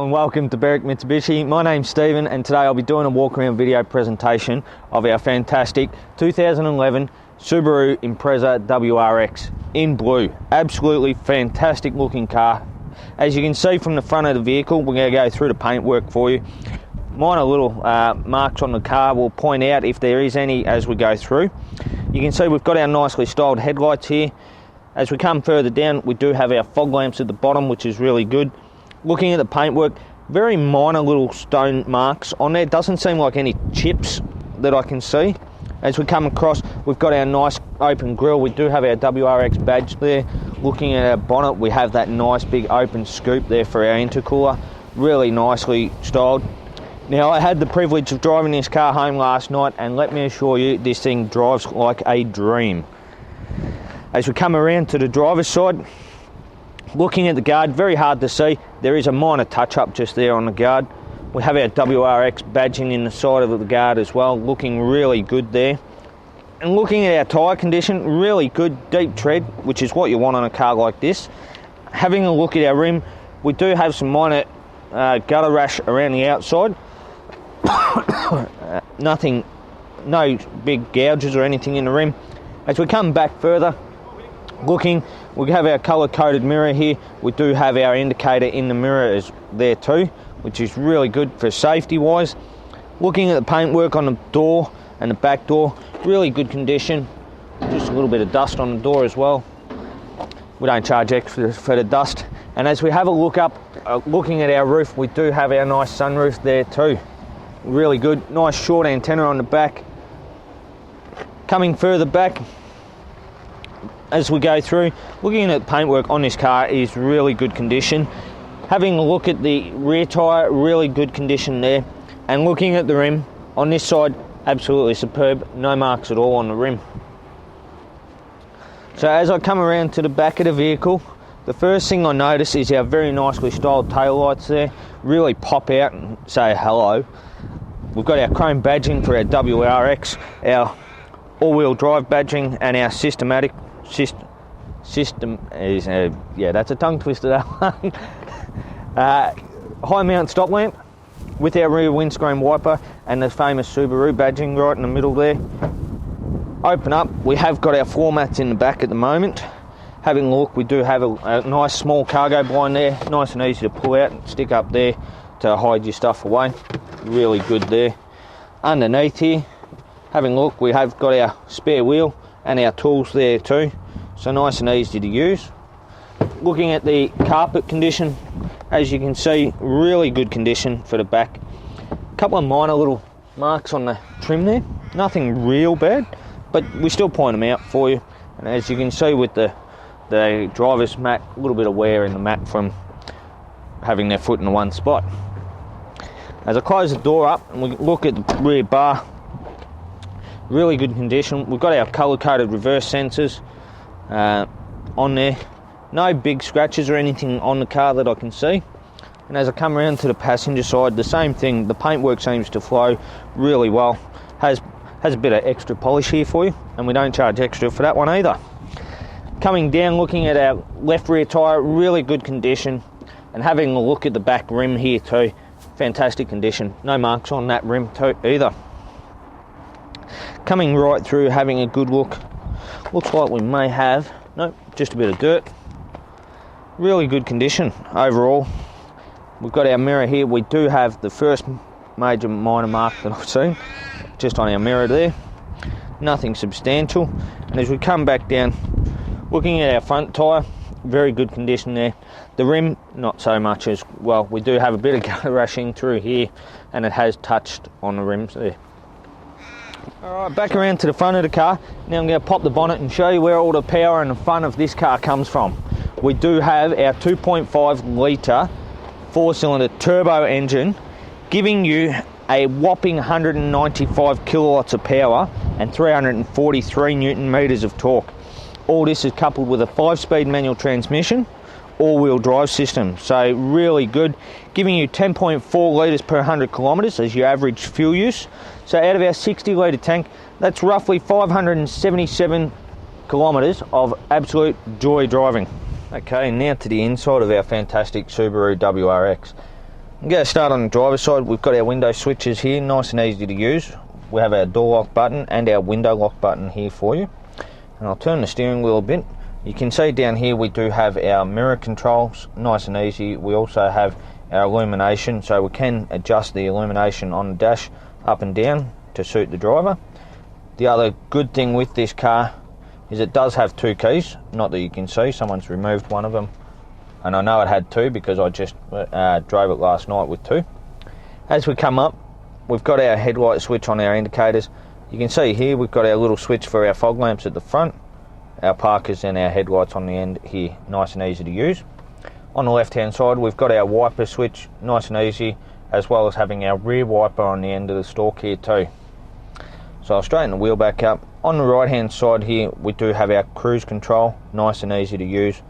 and welcome to Berwick Mitsubishi. My name's Stephen and today I'll be doing a walk around video presentation of our fantastic 2011 Subaru Impreza WRX in blue. Absolutely fantastic looking car. As you can see from the front of the vehicle, we're going to go through the paintwork for you. Minor little marks on the car, we'll point out if there is any as we go through. You can see we've got our nicely styled headlights here. As we come further down, we do have our fog lamps at the bottom, which is really good. Looking at the paintwork, very minor little stone marks on there. Doesn't seem like any chips that I can see. As we come across, we've got our nice open grille. We do have our WRX badge there. Looking at our bonnet, we have that nice big open scoop there for our intercooler. Really nicely styled. Now, I had the privilege of driving this car home last night, and let me assure you, this thing drives like a dream. As we come around to the driver's side, looking at the guard, very hard to see. There is a minor touch-up just there on the guard. We have our WRX badging in the side of the guard as well, looking really good there. And looking at our tyre condition, really good deep tread, which is what you want on a car like this. Having a look at our rim, we do have some minor gutter rash around the outside. Nothing, no big gouges or anything in the rim. As we come back further, looking, we have our colour-coded mirror here. We do have our indicator in the mirror there too, which is really good for safety-wise. Looking at the paintwork on the door and the back door, really good condition. Just a little bit of dust on the door as well. We don't charge extra for the dust. And as we have a look up, looking at our roof, we do have our nice sunroof there too. Really good, nice short antenna on the back. Coming further back, as we go through, looking at the paintwork on this car is really good condition. Having a look at the rear tyre, really good condition there. And looking at the rim, on this side, absolutely superb. No marks at all on the rim. So as I come around to the back of the vehicle, the first thing I notice is our very nicely styled tail lights there. Really pop out and say hello. We've got our chrome badging for our WRX, our all-wheel drive badging, and our system is yeah, that's a tongue twister, that one. High mount stop lamp with our rear windscreen wiper and the famous Subaru badging right in the middle there. Open up, we have got our floor mats in the back at the moment. Having a look, we do have a nice small cargo blind there, nice and easy to pull out and stick up there to hide your stuff away. Really good there. Underneath here, having a look, we have got our spare wheel and our tools there too, so nice and easy to use. Looking at the carpet condition, as you can see, really good condition for the back. A couple of minor little marks on the trim there, nothing real bad, but we still point them out for you. And as you can see with the driver's mat, a little bit of wear in the mat from having their foot in the one spot. As I close the door up and we look at the rear bar, really good condition. We've got our colour-coded reverse sensors on there. No big scratches or anything on the car that I can see. And as I come around to the passenger side, the same thing. The paintwork seems to flow really well. Has a bit of extra polish here for you, and we don't charge extra for that one either. Coming down, looking at our left rear tyre, really good condition. And having a look at the back rim here too, fantastic condition. No marks on that rim too either. Coming right through, having a good look, looks like we may have, nope, just a bit of dirt. Really good condition overall. We've got our mirror here. We do have the first major minor mark that I've seen, just on our mirror there. Nothing substantial. And as we come back down, looking at our front tyre, very good condition there. The rim, not so much as well. We do have a bit of gutter rashing through here, and it has touched on the rims there. Alright, back around to the front of the car. Now I'm going to pop the bonnet and show you where all the power and the fun of this car comes from. We do have our 2.5 litre 4-cylinder turbo engine, giving you a whopping 195 kilowatts of power and 343 newton meters of torque. All this is coupled with a 5-speed manual transmission, all-wheel drive system. So really good, giving you 10.4 litres per 100 kilometres as your average fuel use. So out of our 60 litre tank, that's roughly 577 kilometres of absolute joy driving. Okay, now to the inside of our fantastic Subaru WRX. We'll get started on the driver's side. We've got our window switches here, nice and easy to use. We have our door lock button and our window lock button here for you. And I'll turn the steering wheel a bit. You can see down here we do have our mirror controls, nice and easy. We also have our illumination, so we can adjust the illumination on the dash up and down to suit the driver. The other good thing with this car is it does have 2 keys, not that you can see, someone's removed one of them. And I know it had 2 because I just drove it last night with 2. As we come up, we've got our headlight switch on our indicators. You can see here we've got our little switch for our fog lamps at the front, our parkers and our headlights on the end here, nice and easy to use. On the left hand side we've got our wiper switch, nice and easy, as well as having our rear wiper on the end of the stalk here too. So I'll straighten the wheel back up. On the right hand side here we do have our cruise control, nice and easy to use.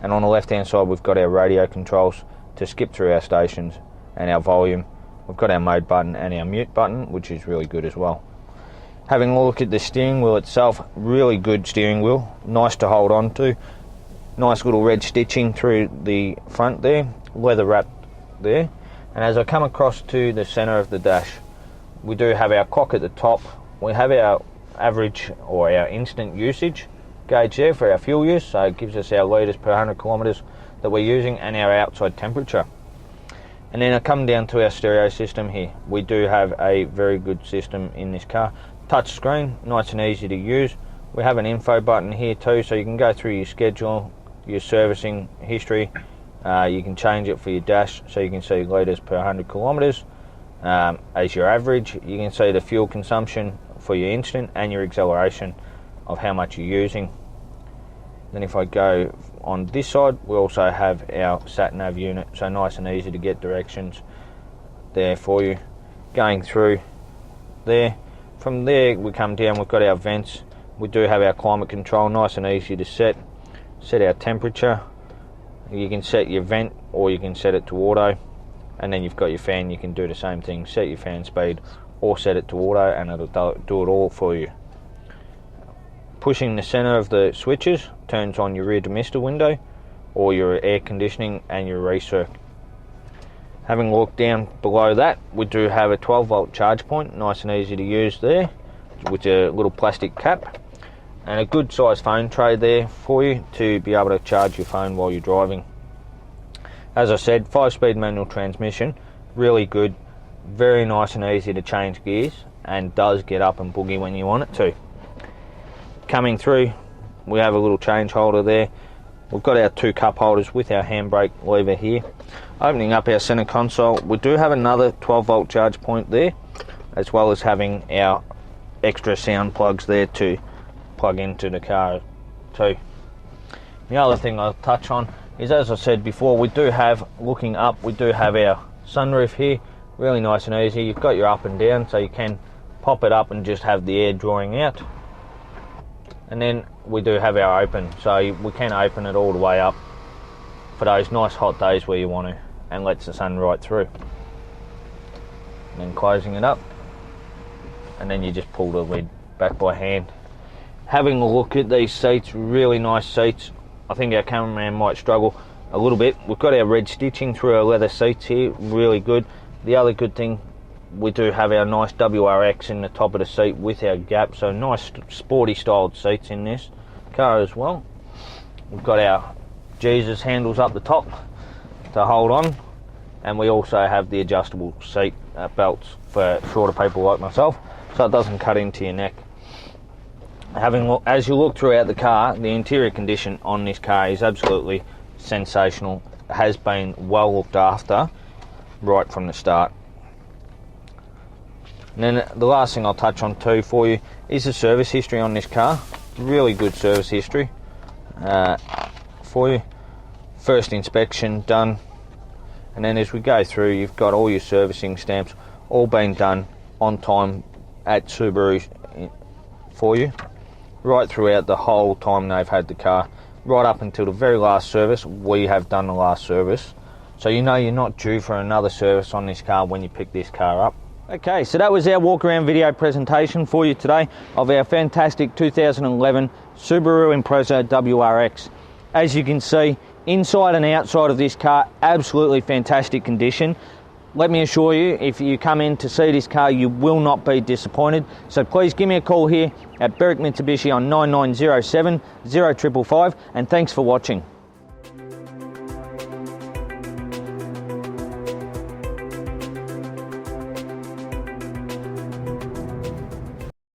And on the left hand side we've got our radio controls to skip through our stations and our volume. We've got our mode button and our mute button, which is really good as well. Having a look at the steering wheel itself, really good steering wheel, nice to hold on to. Nice little red stitching through the front there, leather wrapped there. And as I come across to the centre of the dash, we do have our clock at the top. We have our average or our instant usage gauge there for our fuel use, so it gives us our litres per 100 kilometres that we're using and our outside temperature. And then I come down to our stereo system here. We do have a very good system in this car. Touch screen, nice and easy to use. We have an info button here too, so you can go through your schedule, your servicing history. You can change it for your dash, so you can see litres per 100 kilometres as your average. You can see the fuel consumption for your instant and your acceleration of how much you're using. Then if I go on this side, we also have our sat nav unit, so nice and easy to get directions there for you. Going through there, from there we come down, we've got our vents. We do have our climate control, nice and easy to set our temperature. You can set your vent or you can set it to auto, and then you've got your fan. You can do the same thing, set your fan speed or set it to auto, and it'll do it all for you. Pushing the centre of the switches turns on your rear demister window or your air conditioning and your recirc. Having a look down below that, we do have a 12 volt charge point, nice and easy to use there, with a little plastic cap. And a good size phone tray there for you to be able to charge your phone while you're driving. As I said, 5-speed manual transmission, really good, very nice and easy to change gears, and does get up and boogie when you want it to. Coming through, we have a little change holder there. We've got our 2 cup holders with our handbrake lever here. Opening up our centre console, we do have another 12 volt charge point there, as well as having our extra sound plugs there to plug into the car too. The other thing I'll touch on is, as I said before, we do have, looking up, we do have our sunroof here, really nice and easy. You've got your up and down, so you can pop it up and just have the air drawing out. And then we do have our open, so we can open it all the way up for those nice hot days where you want to, and lets the sun right through. And then closing it up, and then you just pull the lid back by hand. Having a look at these seats, really nice seats. I think our cameraman might struggle a little bit. We've got our red stitching through our leather seats here, really good. The other good thing, we do have our nice WRX in the top of the seat with our gap, so nice sporty styled seats in this car as well. We've got our Jesus handles up the top to hold on, and we also have the adjustable seat belts for shorter people like myself, so it doesn't cut into your neck. As you look throughout the car, the interior condition on this car is absolutely sensational. It has been well looked after right from the start. And then the last thing I'll touch on too for you is the service history on this car. Really good service history for you. First inspection done, and then as we go through, you've got all your servicing stamps all being done on time at Subaru for you, right throughout the whole time they've had the car, right up until the very last service. We have done the last service, so you know you're not due for another service on this car when you pick this car up. Okay, so that was our walk around video presentation for you today of our fantastic 2011 Subaru Impreza WRX. As you can see, inside and outside of this car, absolutely fantastic condition. let me assure you, if you come in to see this car, you will not be disappointed. So please give me a call here at Berwick Mitsubishi on 9907 0555, and thanks for watching.